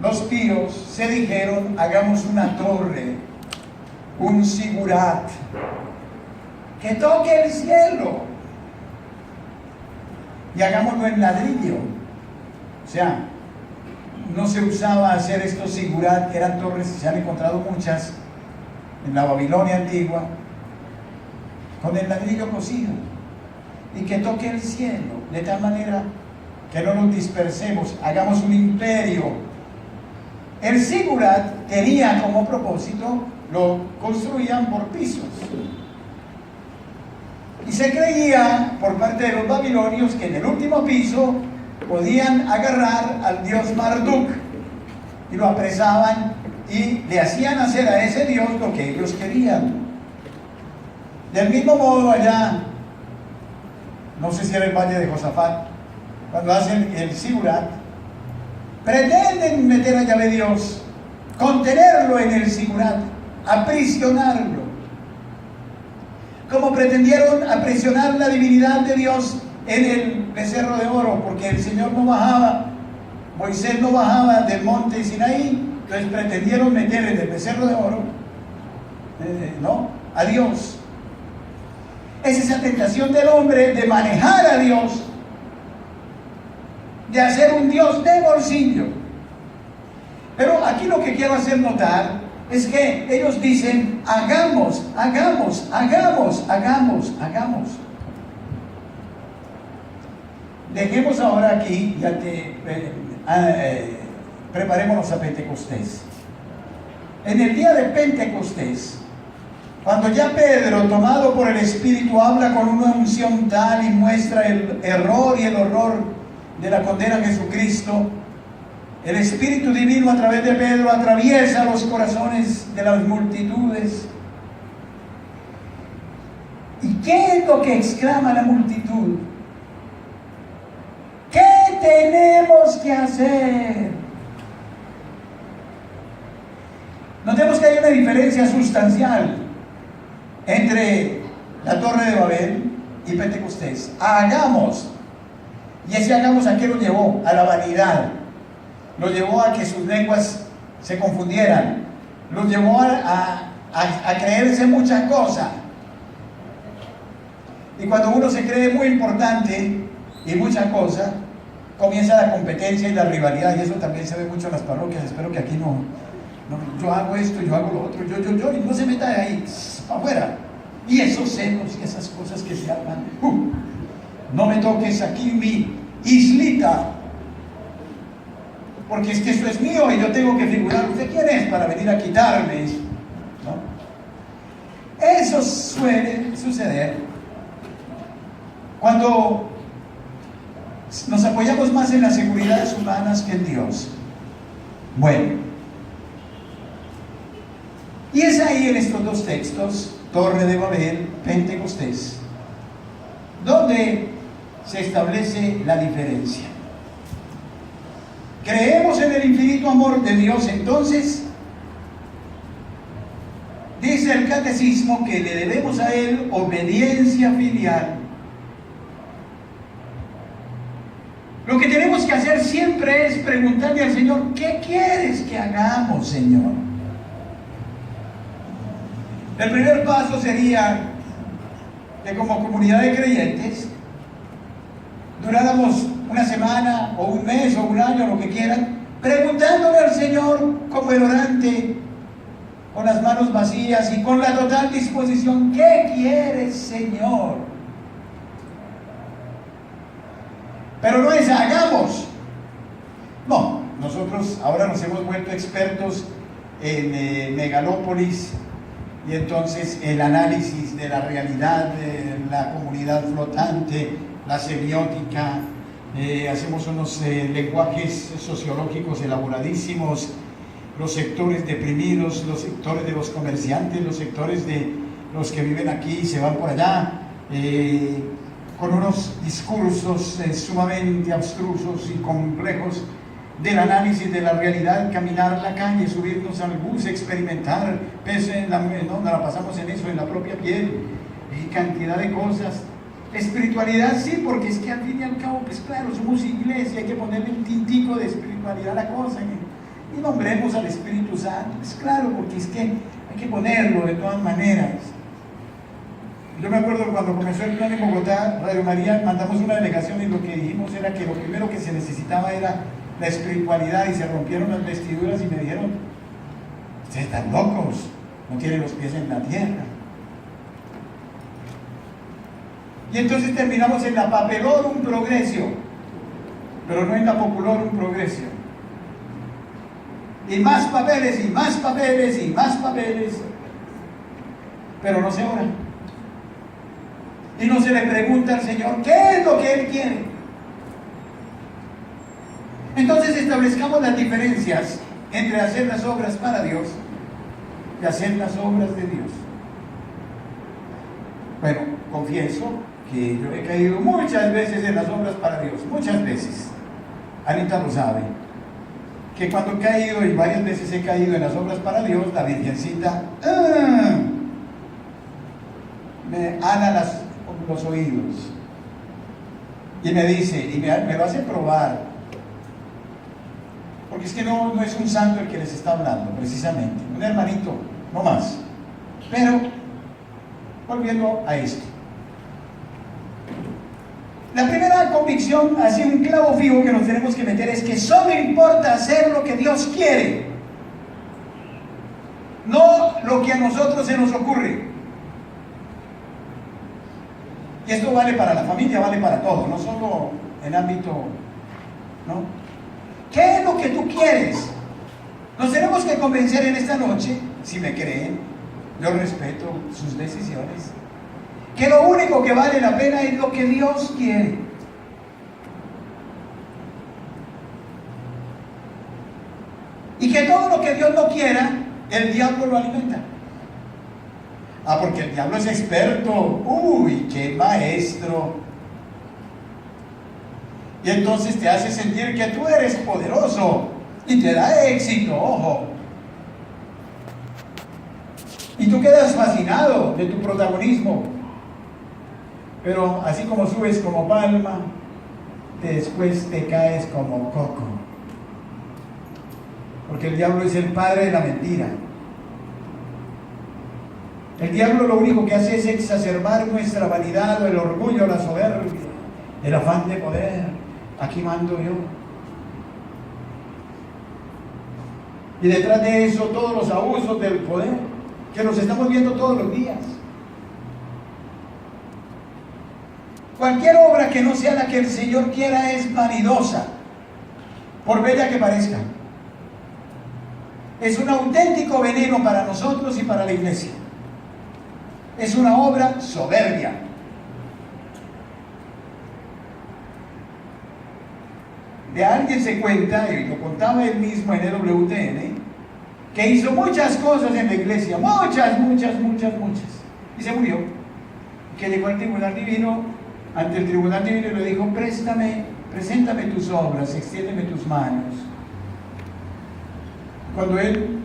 los píos se dijeron: hagamos una torre, un sigurat, que toque el cielo, y hagámoslo en ladrillo. O sea, no se usaba hacer estos sigurat, eran torres, se han encontrado muchas en la Babilonia antigua, con el ladrillo cocido, y que toque el cielo, de tal manera que no nos dispersemos, hagamos un imperio. El sigurat tenía como propósito, lo construían por pisos, y se creía por parte de los babilonios que en el último piso podían agarrar al dios Marduk y lo apresaban y le hacían hacer a ese dios lo que ellos querían. Del mismo modo allá, no sé si era el valle de Josafat, cuando hacen el sigurat, pretenden meter a Yahvé Dios, contenerlo en el sigurat, aprisionarlo, como pretendieron aprisionar la divinidad de Dios en el becerro de oro, porque el Señor no bajaba, Moisés no bajaba del monte Sinaí, entonces pretendieron meter en el becerro de oro a Dios. Es esa tentación del hombre de manejar a Dios, de hacer un Dios de bolsillo. Pero aquí lo que quiero hacer notar es que ellos dicen: hagamos. Dejemos ahora aquí, ya preparémonos a Pentecostés. En el día de Pentecostés, cuando ya Pedro, tomado por el Espíritu, habla con una unción tal y muestra el error y el horror de la condena a Jesucristo, el Espíritu Divino a través de Pedro atraviesa los corazones de las multitudes. ¿Y qué es lo que exclama la multitud? ¿Qué tenemos que hacer? Notemos que hay una diferencia sustancial entre la Torre de Babel y Pentecostés. Hagamos. ¿Y ese hagamos a qué lo llevó? A la vanidad. Lo llevó a que sus lenguas se confundieran. Lo llevó a creerse muchas cosas. Y cuando uno se cree muy importante y muchas cosas, comienza la competencia y la rivalidad. Y eso también se ve mucho en las parroquias. Espero que aquí no, yo hago esto, yo hago lo otro, yo, y no se meta ahí, afuera. Y esos celos y esas cosas que se arman. No me toques aquí mi islita, porque es que esto es mío y yo tengo que figurar. ¿Usted quién es para venir a quitarme eso? ¿No? Eso suele suceder cuando nos apoyamos más en las seguridades humanas que en Dios. Bueno, y es ahí en estos dos textos, Torre de Babel, Pentecostés, donde se establece la diferencia. ¿Creemos en el infinito amor de Dios? Entonces, dice el catecismo que le debemos a Él obediencia filial. Lo que tenemos que hacer siempre es preguntarle al Señor: ¿qué quieres que hagamos, Señor? El primer paso sería que como comunidad de creyentes duráramos una semana o un mes o un año, lo que quieran, preguntándole al Señor como el orante, con las manos vacías y con la total disposición: ¿qué quieres, Señor? Pero no es hagamos. No, nosotros ahora nos hemos vuelto expertos en megalópolis, y entonces el análisis de la realidad de la comunidad flotante, la semiótica, hacemos unos lenguajes sociológicos elaboradísimos, los sectores deprimidos, los sectores de los comerciantes, los sectores de los que viven aquí y se van por allá, con unos discursos sumamente abstrusos y complejos del análisis de la realidad, caminar la calle, subirnos al bus, experimentar, nos la pasamos en eso, en la propia piel, y cantidad de cosas. Espiritualidad sí, porque es que al fin y al cabo, pues claro, somos iglesia, hay que ponerle un tintico de espiritualidad a la cosa, nombremos al Espíritu Santo. Es claro, porque es que hay que ponerlo de todas maneras. Yo me acuerdo cuando comenzó el plan en Bogotá, Radio María, mandamos una delegación y lo que dijimos era que lo primero que se necesitaba era la espiritualidad, y se rompieron las vestiduras y me dijeron: ustedes están locos, no tienen los pies en la tierra. Y entonces terminamos en la papelorum progressio, pero no en la populorum progressio. Y más papeles, y más papeles, y más papeles, pero no se ora. Y no se le pregunta al Señor qué es lo que Él quiere. Entonces establezcamos las diferencias entre hacer las obras para Dios y hacer las obras de Dios. Bueno, confieso que yo he caído muchas veces en las obras para Dios, muchas veces. Anita lo sabe, que cuando he caído, y varias veces he caído en las obras para Dios, la Virgencita me ala los oídos y me dice, y me lo hace probar, porque es que no es un santo el que les está hablando, precisamente, un hermanito, no más. Pero, volviendo a esto, la primera convicción, así un clavo fijo que nos tenemos que meter, es que solo importa hacer lo que Dios quiere, no lo que a nosotros se nos ocurre. Y esto vale para la familia, vale para todo, no solo en ámbito, ¿no? ¿Qué es lo que tú quieres? Nos tenemos que convencer en esta noche, si me creen, yo respeto sus decisiones, que lo único que vale la pena es lo que Dios quiere. Y que todo lo que Dios no quiera, el diablo lo alimenta. Ah, porque el diablo es experto. ¡Uy, qué maestro! Y entonces te hace sentir que tú eres poderoso y te da éxito, ojo. Y tú quedas fascinado de tu protagonismo. Pero así como subes como palma, después te caes como coco. Porque el diablo es el padre de la mentira. El diablo lo único que hace es exacerbar nuestra vanidad, el orgullo, la soberbia, el afán de poder. Aquí mando yo. Y detrás de eso todos los abusos del poder, que los estamos viendo todos los días. Cualquier obra que no sea la que el Señor quiera es vanidosa, por bella que parezca. Es un auténtico veneno para nosotros y para la iglesia. Es una obra soberbia. De alguien se cuenta, y lo contaba él mismo en EWTN, que hizo muchas cosas en la iglesia, muchas, y se murió. Que llegó al tribunal divino, ante el tribunal divino, y le dijo: preséntame tus obras, extiéndeme tus manos. Cuando él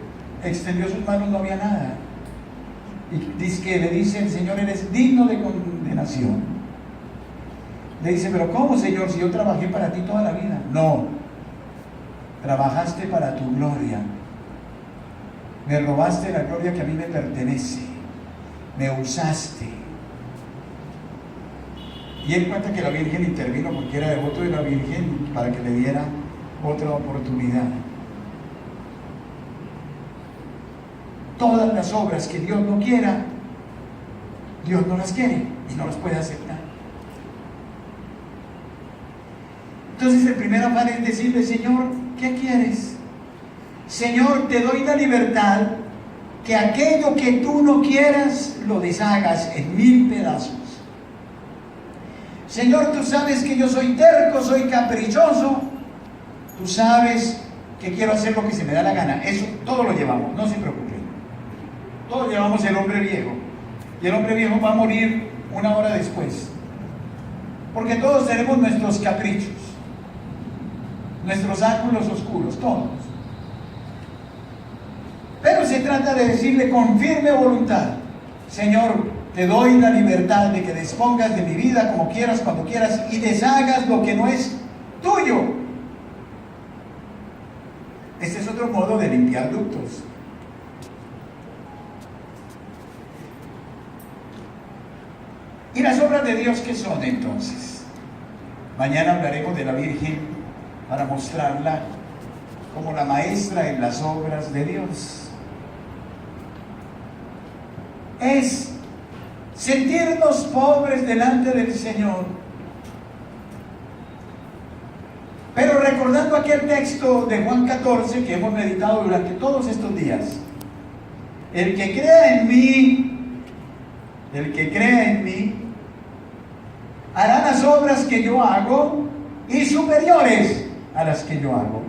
extendió sus manos no había nada. Y dice que le dice el Señor: eres digno de condenación. Le dice: pero ¿cómo, Señor, si yo trabajé para ti toda la vida? No, trabajaste para tu gloria. Me robaste la gloria que a mí me pertenece. Me usaste. Y él cuenta que la Virgen intervino porque era devoto de la Virgen para que le diera otra oportunidad. Todas las obras que Dios no quiera, Dios no las quiere y no las puede aceptar. Entonces el primer afán es decirle: Señor, ¿qué quieres? Señor, te doy la libertad que aquello que tú no quieras lo deshagas en 1000 pedazos. Señor, tú sabes que yo soy terco, soy caprichoso, tú sabes que quiero hacer lo que se me da la gana. Eso todo lo llevamos, no se preocupen. Todos llevamos el hombre viejo, y el hombre viejo va a morir una hora después, porque todos tenemos nuestros caprichos, nuestros ángulos oscuros, todos. Pero se trata de decirle con firme voluntad: Señor, te doy la libertad de que dispongas de mi vida como quieras, cuando quieras, y deshagas lo que no es tuyo. Este es otro otro modo de limpiar ductos. ¿Y las obras de Dios qué son entonces? Mañana hablaremos de la Virgen para mostrarla como la maestra en las obras de Dios. Es sentirnos pobres delante del Señor, pero recordando aquel texto de Juan 14 que hemos meditado durante todos estos días. El que crea en mí, hará las obras que yo hago y superiores a las que yo hago.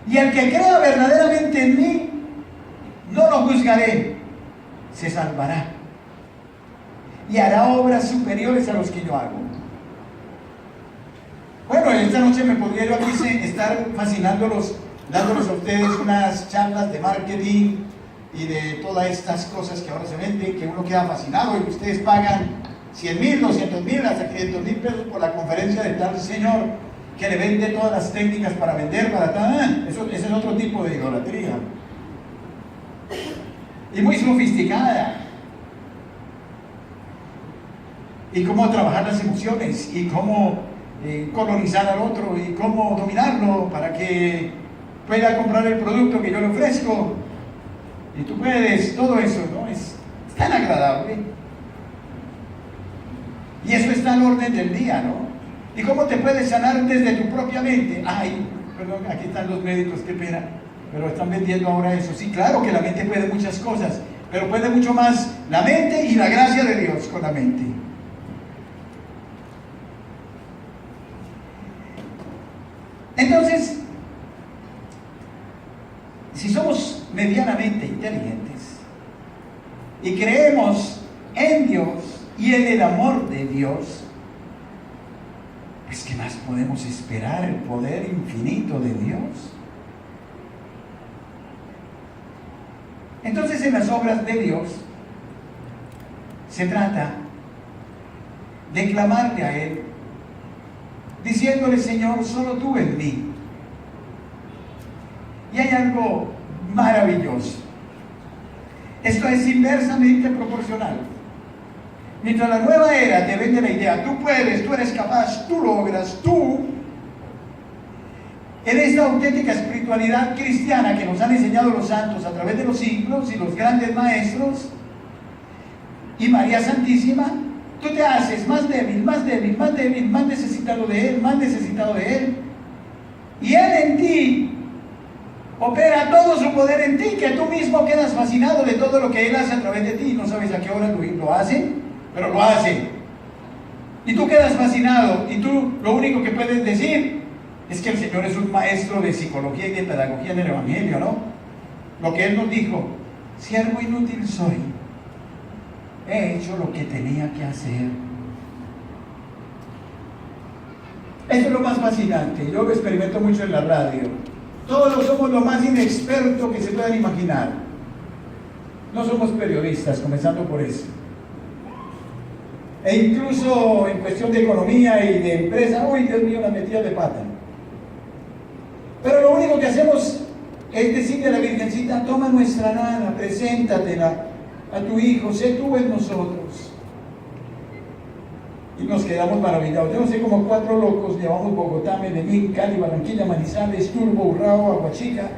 Y el que crea verdaderamente en mí, no lo juzgaré, se salvará y hará obras superiores a los que yo hago. Bueno, esta noche me podría yo aquí estar fascinándolos, dándoles a ustedes unas charlas de marketing y de todas estas cosas que ahora se venden, que uno queda fascinado y ustedes pagan 100,000, 200,000, hasta 500,000 pesos por la conferencia de tal señor que le vende todas las técnicas para vender, para tal. Ese es otro tipo de idolatría. Y muy sofisticada. Y cómo trabajar las emociones, y cómo colonizar al otro, y cómo dominarlo para que pueda comprar el producto que yo le ofrezco. Y tú puedes, todo eso, ¿no? Es tan agradable. Y eso está al orden del día, ¿no? ¿Y cómo te puedes sanar desde tu propia mente? Ay, perdón, aquí están los médicos, qué pena. Pero están vendiendo ahora eso. Sí, claro que la mente puede muchas cosas, pero puede mucho más la mente y la gracia de Dios con la mente. Entonces, si somos medianamente inteligentes y creemos en Dios y en el amor de Dios, pues ¿qué más podemos esperar? El poder infinito de Dios. Entonces, en las obras de Dios se trata de clamarle a Él, diciéndole: Señor, solo tú en mí. Y hay algo maravilloso. Esto es inversamente proporcional. Mientras la nueva era te vende la idea, tú puedes, tú eres capaz, tú logras, tú, en esta auténtica espiritualidad cristiana que nos han enseñado los santos a través de los siglos y los grandes maestros y María Santísima, tú te haces más débil, más débil, más débil, más necesitado de Él, más necesitado de Él, y Él en ti opera todo su poder en ti, que tú mismo quedas fascinado de todo lo que Él hace a través de ti. No sabes a qué hora lo hace, pero lo hace. Y tú quedas fascinado, y tú lo único que puedes decir es que el Señor es un maestro de psicología y de pedagogía en el Evangelio, ¿no? Lo que Él nos dijo: siervo inútil soy, he hecho lo que tenía que hacer. Eso es lo más fascinante. Yo lo experimento mucho en la radio. Todos somos lo más inexperto que se puedan imaginar. No somos periodistas, comenzando por eso. E incluso en cuestión de economía y de empresa, uy, Dios mío, las metidas de pata. Pero lo único que hacemos es decirle a la Virgencita: toma nuestra nana, preséntatela a tu hijo, sé tú en nosotros. Y nos quedamos maravillados. Yo no sé, como 4 locos llevamos Bogotá, Medellín, Cali, Barranquilla, Manizales, Turbo, Urrao, Aguachica,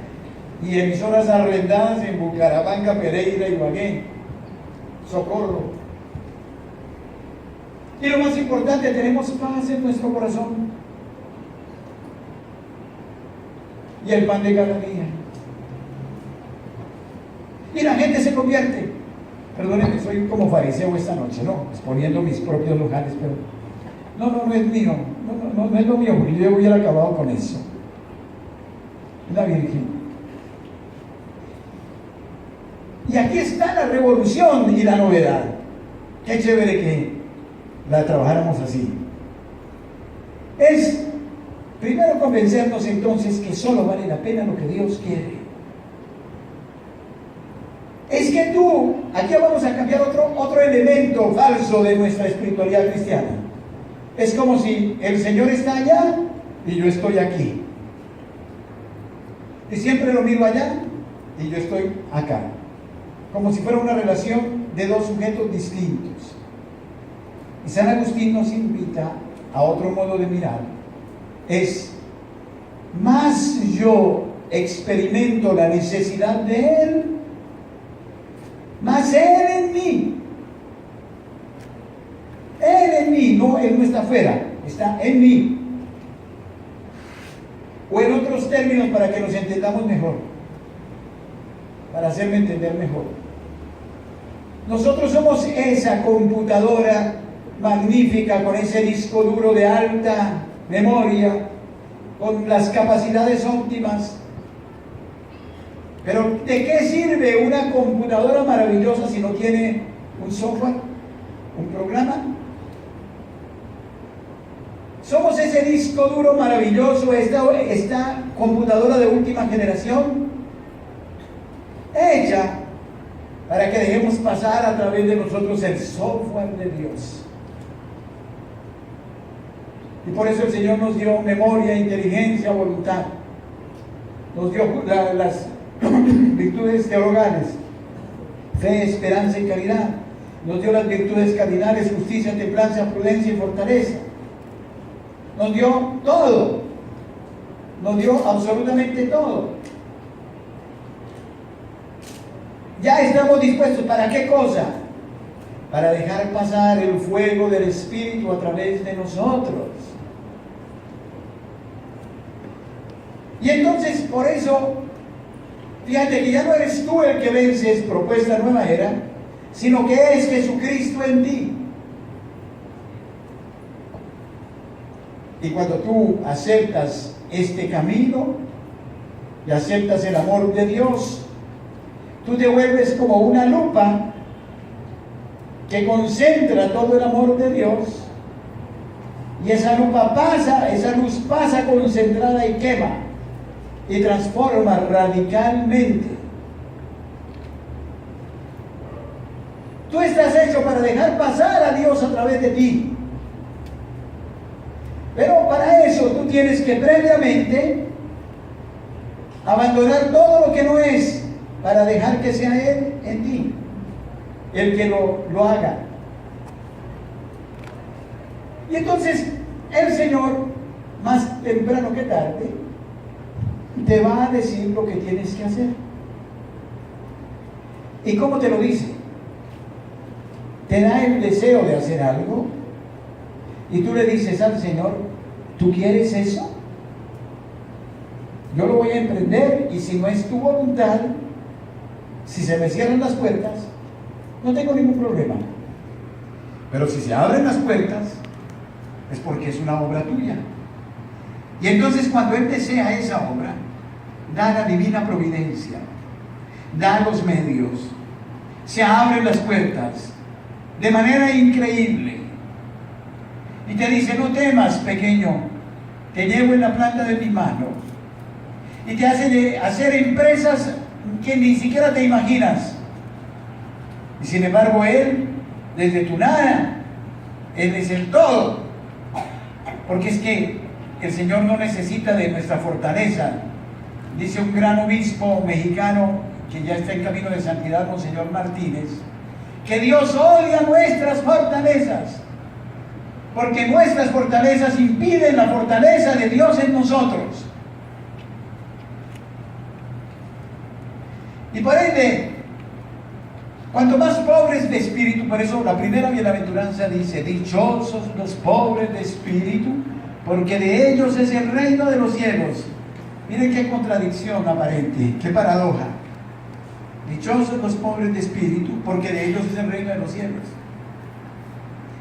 y emisoras arrendadas en Bucaramanga, Pereira, Ibagué, Socorro. Y lo más importante, tenemos paz en nuestro corazón y el pan de cada día. Y la gente se convierte. Perdónenme, soy como fariseo esta noche, ¿no? Exponiendo mis propios locales, pero no es mío, no es lo mío, porque yo hubiera acabado con eso. Es la Virgen. Y aquí está la revolución y la novedad. Qué chévere que la trabajáramos así. Es primero convencernos entonces que solo vale la pena lo que Dios quiere. Es que tú, aquí vamos a cambiar otro elemento falso de nuestra espiritualidad cristiana. Es como si el Señor está allá y yo estoy aquí. Y siempre lo miro allá y yo estoy acá. Como si fuera una relación de dos sujetos distintos. Y San Agustín nos invita a otro modo de mirar. Es más yo experimento la necesidad de Él, más Él en mí. Él en mí, no, Él no está afuera, está en mí. O en otros términos, para que nos entendamos mejor, para hacerme entender mejor. Nosotros somos esa computadora magnífica con ese disco duro de alta memoria, con las capacidades óptimas. Pero ¿de qué sirve una computadora maravillosa si no tiene un software, un programa? Somos ese disco duro maravilloso, esta computadora de última generación, hecha para que dejemos pasar a través de nosotros el software de Dios. Y por eso el Señor nos dio memoria, inteligencia, voluntad. Nos dio las virtudes teologales, fe, esperanza y caridad. Nos dio las virtudes cardinales, justicia, templanza, prudencia y fortaleza. Nos dio todo. Nos dio absolutamente todo. Ya estamos dispuestos. ¿Para qué cosa? Para dejar pasar el fuego del Espíritu a través de nosotros. Y entonces, por eso, fíjate que ya no eres tú el que vences, propuesta nueva era, sino que es Jesucristo en ti. Y cuando tú aceptas este camino y aceptas el amor de Dios, tú te vuelves como una lupa que concentra todo el amor de Dios, y esa lupa pasa, esa luz pasa concentrada y quema y transforma radicalmente. Tú estás hecho para dejar pasar a Dios a través de ti. Pero para eso tú tienes que previamente abandonar todo lo que no es, para dejar que sea Él en ti el que lo haga. Y entonces el Señor, más temprano que tarde, te va a decir lo que tienes que hacer. ¿Y cómo te lo dice? Te da el deseo de hacer algo y tú le dices al Señor: ¿tú quieres eso? Yo lo voy a emprender, y si no es tu voluntad, si se me cierran las puertas, no tengo ningún problema. Pero si se abren las puertas, es porque es una obra tuya. Y entonces, cuando Él desea esa obra, da la divina providencia, da los medios, se abren las puertas de manera increíble. Y te dice: no temas, pequeño, te llevo en la planta de mi mano. Y te hace hacer empresas que ni siquiera te imaginas. Y sin embargo, Él, desde tu nada, Él es el todo. Porque es que el Señor no necesita de nuestra fortaleza. Dice un gran obispo mexicano que ya está en camino de santidad, Monseñor Martínez, que Dios odia nuestras fortalezas, porque nuestras fortalezas impiden la fortaleza de Dios en nosotros. Y por ende, cuanto más pobres de espíritu, por eso la primera bienaventuranza dice: dichosos los pobres de espíritu, porque de ellos es el reino de los cielos. Miren qué contradicción aparente, qué paradoja. Dichosos los pobres de espíritu, porque de ellos es el reino de los cielos.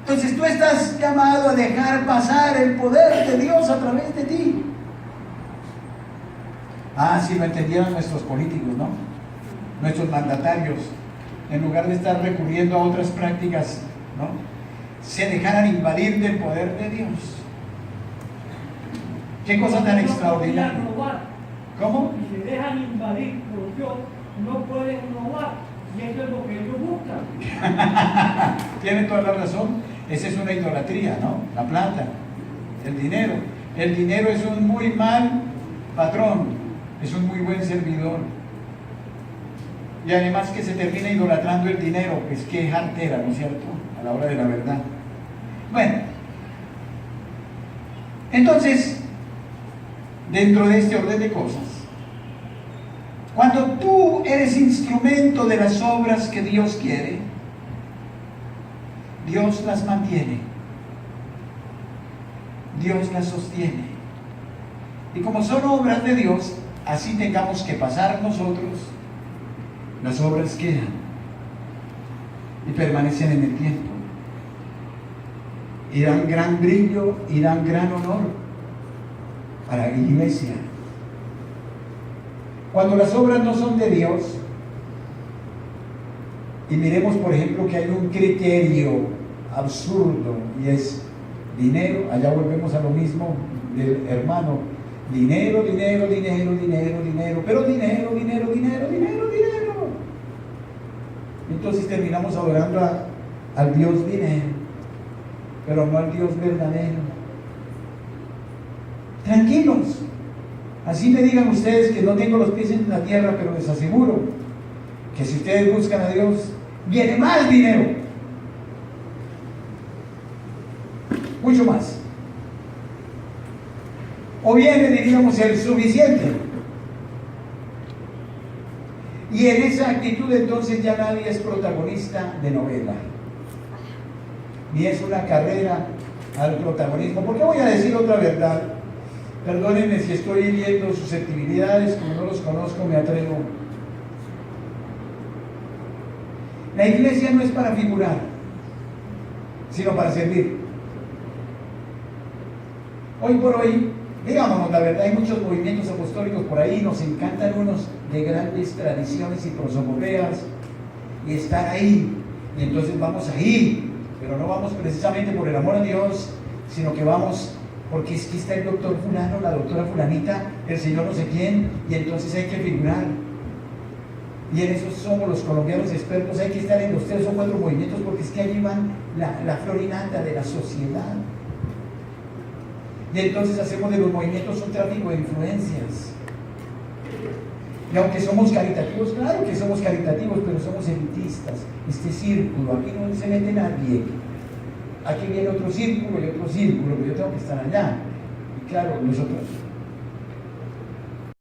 Entonces tú estás llamado a dejar pasar el poder de Dios a través de ti. Si lo entendieran nuestros políticos, ¿no? Nuestros mandatarios, en lugar de estar recurriendo a otras prácticas, ¿no?, se dejaran invadir del poder de Dios. Qué cosa tan extraordinaria. ¿Cómo? Si se dejan invadir por Dios, no pueden robar. Y eso es lo que ellos buscan. Tiene toda la razón. Esa es una idolatría, ¿no? La plata, el dinero. El dinero es un muy mal patrón. es un muy buen servidor. Y además que se termina idolatrando el dinero, pues qué jartera, ¿no es cierto? A la hora de la verdad. Bueno, entonces, dentro de este orden de cosas, cuando tú eres instrumento de las obras que Dios quiere, Dios las mantiene, Dios las sostiene. Y como son obras de Dios, así tengamos que pasar nosotros, las obras quedan y permanecen en el tiempo. Y dan gran brillo y dan gran honor a la iglesia. Cuando las obras no son de Dios, y miremos por ejemplo que hay un criterio absurdo y es dinero, allá volvemos a lo mismo del hermano, dinero, dinero, dinero, dinero, dinero, pero dinero, dinero, dinero, dinero, dinero. Entonces terminamos adorando al Dios dinero, pero no al Dios verdadero. Tranquilos, así me digan ustedes que no tengo los pies en la tierra, pero les aseguro que si ustedes buscan a Dios, viene más dinero, mucho más, o viene, diríamos, el suficiente. Y en esa actitud entonces ya nadie es protagonista de novela, ni es una carrera al protagonismo. ¿Por qué voy a decir otra verdad? Perdónenme si estoy hiriendo susceptibilidades, como no los conozco me atrevo. La iglesia no es para figurar, sino para servir. Hoy por hoy, digámonos la verdad, hay muchos movimientos apostólicos por ahí, nos encantan unos de grandes tradiciones y prosopopeas, y estar ahí, y entonces vamos ahí, pero no vamos precisamente por el amor a Dios, sino que vamos porque es que está el doctor fulano, la doctora fulanita, el señor no sé quién, y entonces hay que figurar. Y en eso somos los colombianos expertos, hay que estar en los 3 o 4 movimientos, porque es que allí van la florinata de la sociedad. Y entonces hacemos de los movimientos un tráfico de influencias. Y aunque somos caritativos, claro que somos caritativos, pero somos elitistas. Este círculo, aquí no se mete nadie. Aquí viene otro círculo y otro círculo, pero yo tengo que estar allá. Y claro, nosotros